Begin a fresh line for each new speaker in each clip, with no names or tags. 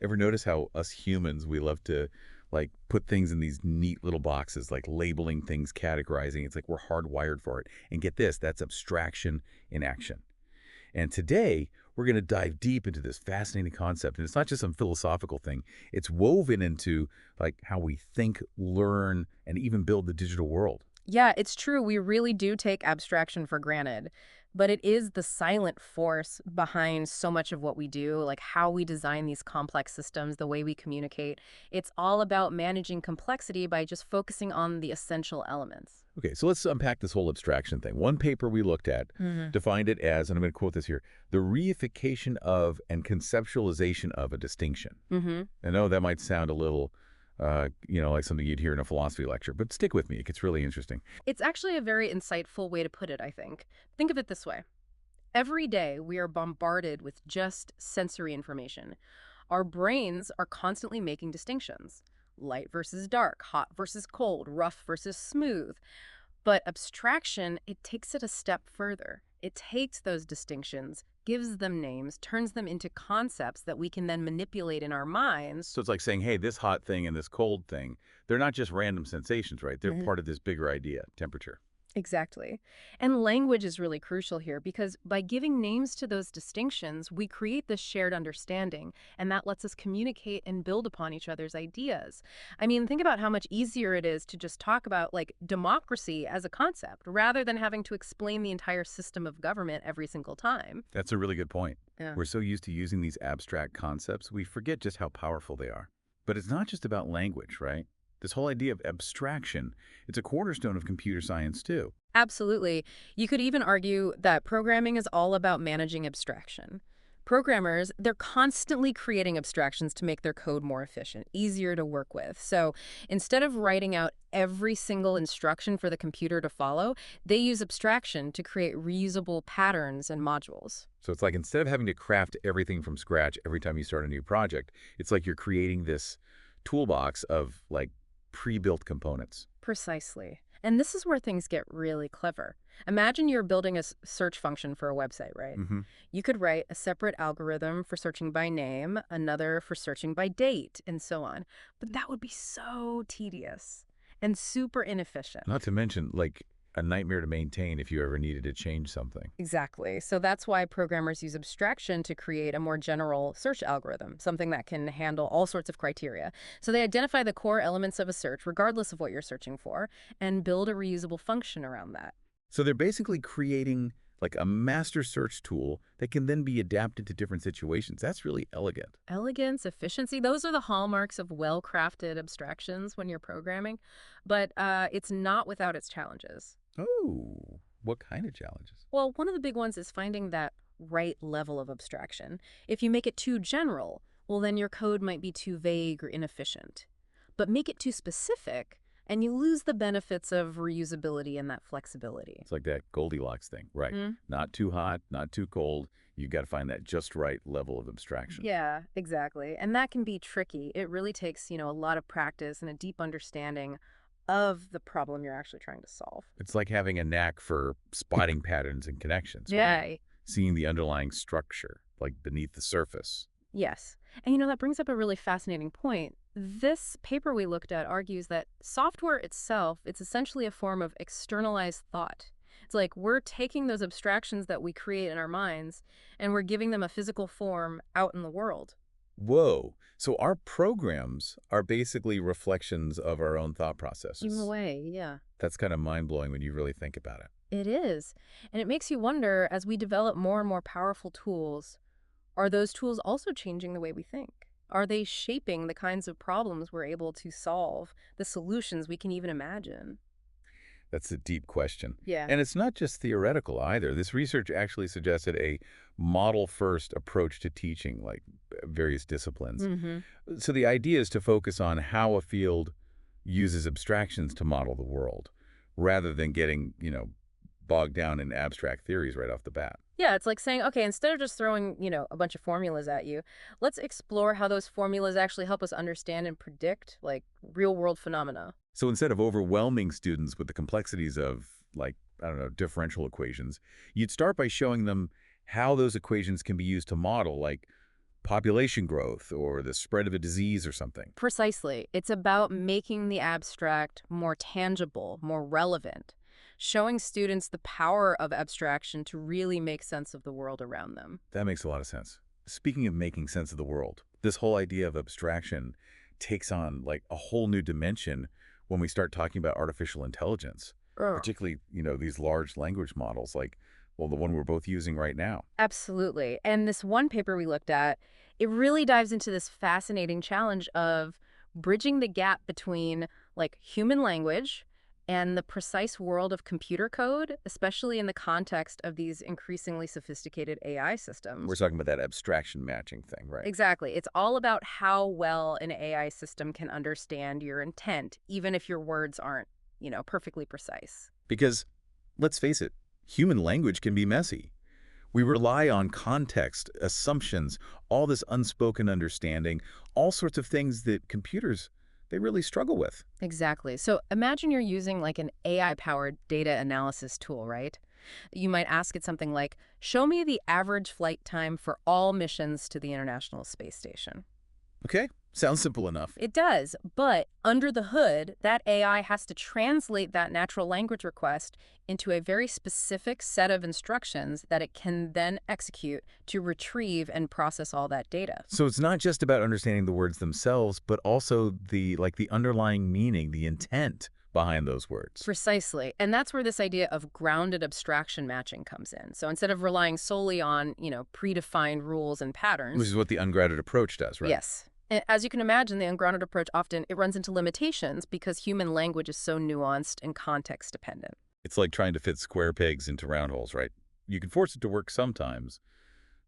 Ever notice how us humans, we love to like put things in these neat little boxes, like labeling things, categorizing. It's like we're hardwired for it. And get this, that's abstraction in action. And today, we're going to dive deep into this fascinating concept. And it's not just some philosophical thing. It's woven into like how we think, learn, and even build the digital world.
Yeah, it's true. We really do take abstraction for granted, but it is the silent force behind so much of what we do, like how we design these complex systems, the way we communicate. It's all about managing complexity by just focusing on the essential elements.
Okay, so let's unpack this whole abstraction thing. One paper we looked at
Hmm.
defined it as, and I'm going to quote this here, the reification of and conceptualization of a distinction.
Hmm.
I know that might sound a little, like something you'd hear in a philosophy lecture, but stick with me. It gets really interesting.
It's actually a very insightful way to put it, I think. Think of it this way. Every day, we are bombarded with just sensory information. Our brains are constantly making distinctions. Light versus dark, hot versus cold, rough versus smooth. But abstraction, it takes it a step further. It takes those distinctions, gives them names, turns them into concepts that we can then manipulate in our minds.
So it's like saying, hey, this hot thing and this cold thing, they're not just random sensations, right? They're
Mhm.
part of this bigger idea, temperature.
Exactly. And language is really crucial here because by giving names to those distinctions, we create this shared understanding, and that lets us communicate and build upon each other's ideas. I mean, think about how much easier it is to just talk about, like, democracy as a concept rather than having to explain the entire system of government every single time.
That's a really good point.
Yeah.
We're so used to using these abstract concepts, we forget just how powerful they are. But it's not just about language, right? This whole idea of abstraction, it's a cornerstone of computer science too.
Absolutely. You could even argue that programming is all about managing abstraction. Programmers, they're constantly creating abstractions to make their code more efficient, easier to work with. So instead of writing out every single instruction for the computer to follow, they use abstraction to create reusable patterns and modules.
So it's like instead of having to craft everything from scratch every time you start a new project, it's like you're creating this toolbox of like pre-built components.
Precisely. And this is where things get really clever. Imagine you're building a search function for a website, right?
Hmm.
You could write a separate algorithm for searching by name, another for searching by date, and so on. But that would be so tedious and super inefficient.
Not to mention like a nightmare to maintain if you ever needed to change something.
Exactly. So that's why programmers use abstraction to create a more general search algorithm, something that can handle all sorts of criteria. So they identify the core elements of a search, regardless of what you're searching for, and build a reusable function around that.
So they're basically creating like a master search tool that can then be adapted to different situations. That's really elegant.
Elegance, efficiency, those are the hallmarks of well-crafted abstractions when you're programming, but it's not without its challenges.
Oh, what kind of challenges?
Well, one of the big ones is finding that right level of abstraction. If you make it too general, well, then your code might be too vague or inefficient. But make it too specific, and you lose the benefits of reusability and that flexibility.
It's like that Goldilocks thing, right?
Hmm?
Not too hot, not too cold. You got to find that just right level of abstraction.
Yeah, exactly. And that can be tricky. It really takes, a lot of practice and a deep understanding of the problem you're actually trying to solve.
It's like having a knack for spotting patterns and connections, right?
Yeah.
Seeing the underlying structure, like beneath the surface.
Yes. And that brings up a really fascinating point. This paper we looked at argues that software itself, it's essentially a form of externalized thought. It's like we're taking those abstractions that we create in our minds and we're giving them a physical form out in the world.
Whoa. So our programs are basically reflections of our own thought
In a
processes.
way, yeah.
That's kind of mind-blowing when you really think about it.
It is. And it makes you wonder, as we develop more and more powerful tools, are those tools also changing the way we think? Are they shaping the kinds of problems we're able to solve, the solutions we can even imagine?
That's a deep question.
Yeah.
And it's not just theoretical either. This research actually suggested a model-first approach to teaching, like various disciplines.
Mm-hmm.
So the idea is to focus on how a field uses abstractions to model the world, rather than getting, bogged down in abstract theories right off the bat.
Yeah, it's like saying, okay, instead of just throwing, a bunch of formulas at you, let's explore how those formulas actually help us understand and predict, like, real world phenomena.
So instead of overwhelming students with the complexities of, like, I don't know, differential equations, you'd start by showing them how those equations can be used to model, like, population growth or the spread of a disease or something.
Precisely. It's about making the abstract more tangible, more relevant, showing students the power of abstraction to really make sense of the world around them.
That makes a lot of sense. Speaking of making sense of the world, this whole idea of abstraction takes on like a whole new dimension when we start talking about artificial intelligence,
Ugh.
particularly, these large language models like, well, the one we're both using right now.
Absolutely. And this one paper we looked at, it really dives into this fascinating challenge of bridging the gap between like human language and the precise world of computer code, especially in the context of these increasingly sophisticated AI
We're
systems.
talking about that abstraction matching thing, right?
Exactly. It's all about how well an AI system can understand your intent, even if your words aren't, perfectly precise.
Because, let's face it, human language can be messy. We rely on context, assumptions, all this unspoken understanding, all sorts of things that computers, they really struggle with.
Exactly. So imagine you're using like an AI-powered data analysis tool, right? You might ask it something like, show me the average flight time for all missions to the International Space Station.
Okay, sounds simple enough.
It does, but under the hood, that AI has to translate that natural language request into a very specific set of instructions that it can then execute to retrieve and process all that data.
So it's not just about understanding the words themselves, but also the underlying meaning, the intent behind those words.
Precisely. And that's where this idea of grounded abstraction matching comes in. So instead of relying solely on, predefined rules and
Which
patterns,
is what the ungrounded approach does, right?
yes. As you can imagine, the ungrounded approach often it runs into limitations because human language is so nuanced and context dependent.
It's like trying to fit square pegs into round holes, right? You can force it to work sometimes,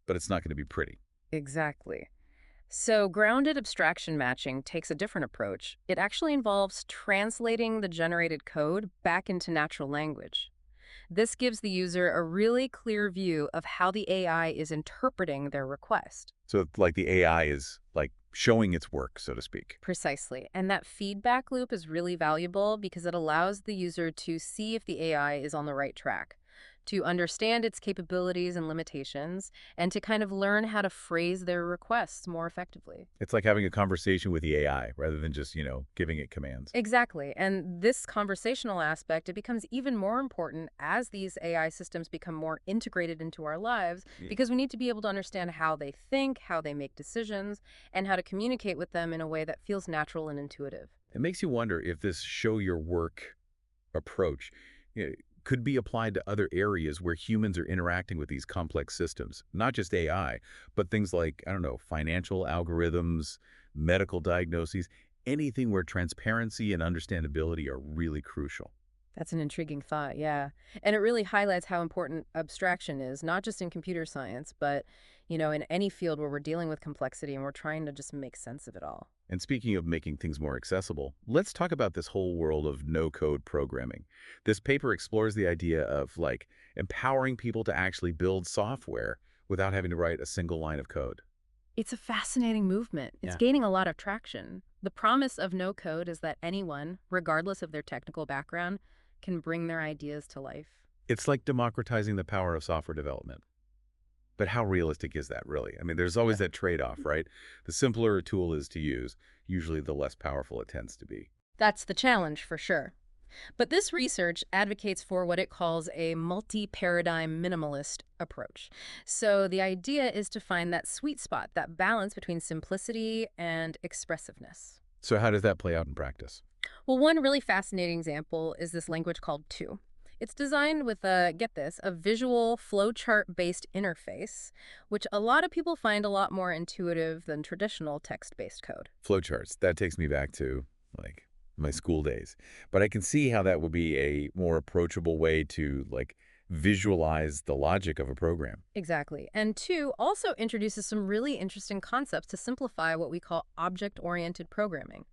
but it's not going to be pretty.
Exactly. So grounded abstraction matching takes a different approach. It actually involves translating the generated code back into natural language. This gives the user a really clear view of how the AI is interpreting their request.
So like the AI is like showing its work, so to speak.
Precisely. And that feedback loop is really valuable because it allows the user to see if the AI is on the right track, to understand its capabilities and limitations, and to kind of learn how to phrase their requests more effectively.
It's like having a conversation with the AI rather than just, giving it commands.
Exactly. And this conversational aspect, it becomes even more important as these AI systems become more integrated into our lives
Yeah.
because we need to be able to understand how they think, how they make decisions, and how to communicate with them in a way that feels natural and intuitive.
It makes you wonder if this show your work approach could be applied to other areas where humans are interacting with these complex systems, not just AI, but things like, I don't know, financial algorithms, medical diagnoses, anything where transparency and understandability are really crucial.
That's an intriguing thought, yeah. And it really highlights how important abstraction is, not just in computer science, but, in any field where we're dealing with complexity and we're trying to just make sense of it all.
And speaking of making things more accessible, let's talk about this whole world of no-code programming. This paper explores the idea of like empowering people to actually build software without having to write a single line of code.
It's a fascinating movement. It's
Yeah.
gaining a lot of traction. The promise of no code is that anyone, regardless of their technical background, can bring their ideas to life.
It's like democratizing the power of software development. But how realistic is that really? I mean, there's always that trade-off, right? The simpler a tool is to use, usually the less powerful it tends to be.
That's the challenge for sure. But this research advocates for what it calls a multi-paradigm minimalist approach. So the idea is to find that sweet spot, that balance between simplicity and expressiveness.
So how does that play out in practice?
Well, one really fascinating example is this language called 2. It's designed with get this, a visual flowchart-based interface, which a lot of people find a lot more intuitive than traditional text-based code.
Flowcharts, that takes me back to like my school days. But I can see how that would be a more approachable way to like visualize the logic of a program.
Exactly. And 2 also introduces some really interesting concepts to simplify what we call object-oriented programming.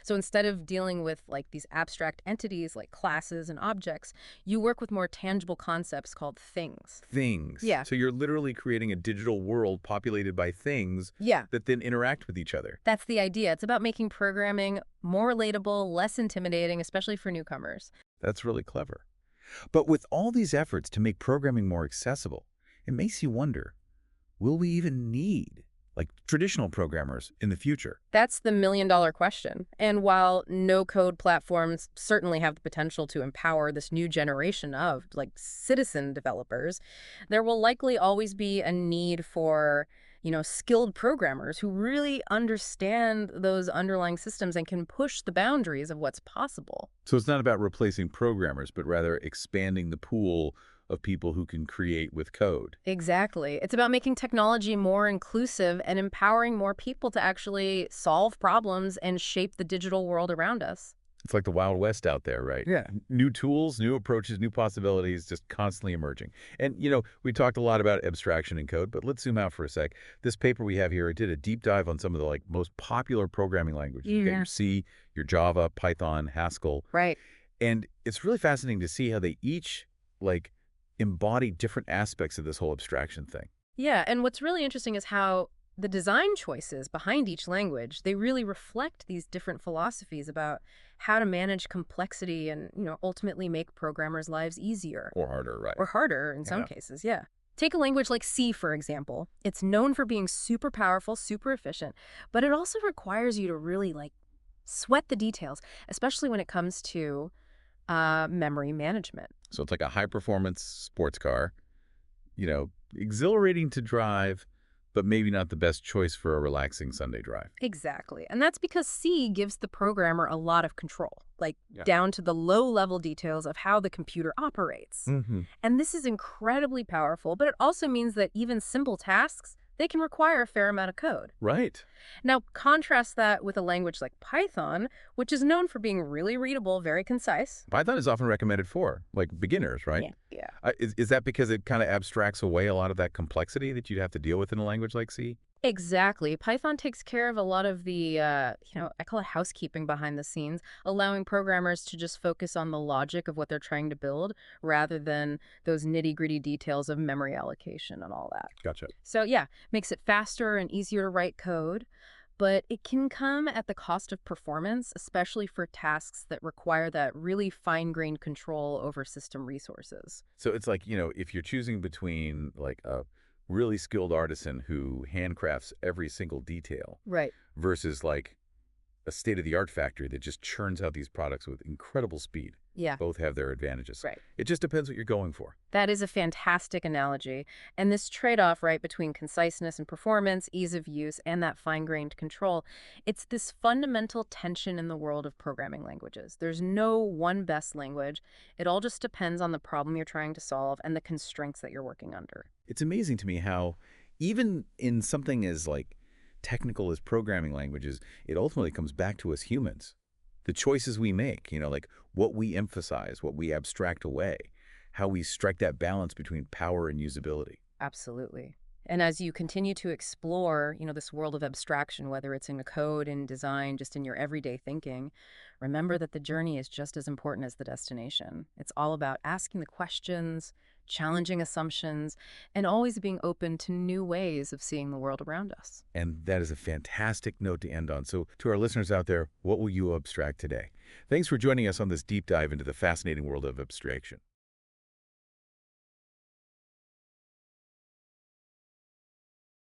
So instead of dealing with like these abstract entities like classes and objects, you work with more tangible concepts called things.
Things.
Yeah.
So you're literally creating a digital world populated by things
Yeah.
that then interact with each other.
That's the idea. It's about making programming more relatable, less intimidating, especially for newcomers.
That's really clever. But with all these efforts to make programming more accessible, it makes you wonder, will we even need like traditional programmers in the future?
That's the million-dollar question. And while no-code platforms certainly have the potential to empower this new generation of, like, citizen developers, there will likely always be a need for, skilled programmers who really understand those underlying systems and can push the boundaries of what's possible.
So it's not about replacing programmers, but rather expanding the pool of people who can create with code.
Exactly. It's about making technology more inclusive and empowering more people to actually solve problems and shape the digital world around us.
It's like the Wild West out there, right? Yeah. New tools, new approaches, new possibilities, just constantly emerging. And, we talked a lot about abstraction in code, but let's zoom out for a sec. This paper we have here, it did a deep dive on some of the most popular programming languages. You got your C, your Java, Python, Haskell.
Right.
And it's really fascinating to see how they each, embody different aspects of this whole abstraction thing.
Yeah, and what's really interesting is how the design choices behind each language, they really reflect these different philosophies about how to manage complexity and, ultimately make programmers' lives easier.
Or harder, right?
Or harder in some cases, yeah. Take a language like C, for example. It's known for being super powerful, super efficient, but it also requires you to really, sweat the details, especially when it comes to memory management.
So it's like a high-performance sports car, exhilarating to drive, but maybe not the best choice for a relaxing Sunday drive.
Exactly. And that's because C gives the programmer a lot of control, down to the low-level details of how the computer operates. And this is incredibly powerful, but it also means that even simple tasks, they can require a fair amount of code.
Right.
Now, contrast that with a language like Python, which is known for being really readable, very concise.
Python is often recommended for, beginners, right?
Yeah.
Is that because it kind of abstracts away a lot of that complexity that you'd have to deal with in a language like C?
Exactly. Python takes care of a lot of the, I call it housekeeping behind the scenes, allowing programmers to just focus on the logic of what they're trying to build rather than those nitty-gritty details of memory allocation and all that.
Gotcha.
So yeah, makes it faster and easier to write code, but it can come at the cost of performance, especially for tasks that require that really fine-grained control over system resources.
So it's like, if you're choosing between a really skilled artisan who handcrafts every single detail
Right.
versus a state-of-the-art factory that just churns out these products with incredible speed.
Yeah.
Both have their advantages.
Right.
It just depends what you're going for.
That is a fantastic analogy. And this trade-off, right, between conciseness and performance, ease of use, and that fine-grained control, it's this fundamental tension in the world of programming languages. There's no one best language. It all just depends on the problem you're trying to solve and the constraints that you're working under.
It's amazing to me how even in something as technical as programming languages, it ultimately comes back to us humans. The choices we make, what we emphasize, what we abstract away, how we strike that balance between power and usability.
Absolutely. And as you continue to explore, this world of abstraction, whether it's in the code, in design, just in your everyday thinking, remember that the journey is just as important as the destination. It's all about asking the questions, challenging assumptions, and always being open to new ways of seeing the world around us.
And that is a fantastic note to end on. So to our listeners out there, what will you abstract today? Thanks for joining us on this deep dive into the fascinating world of abstraction.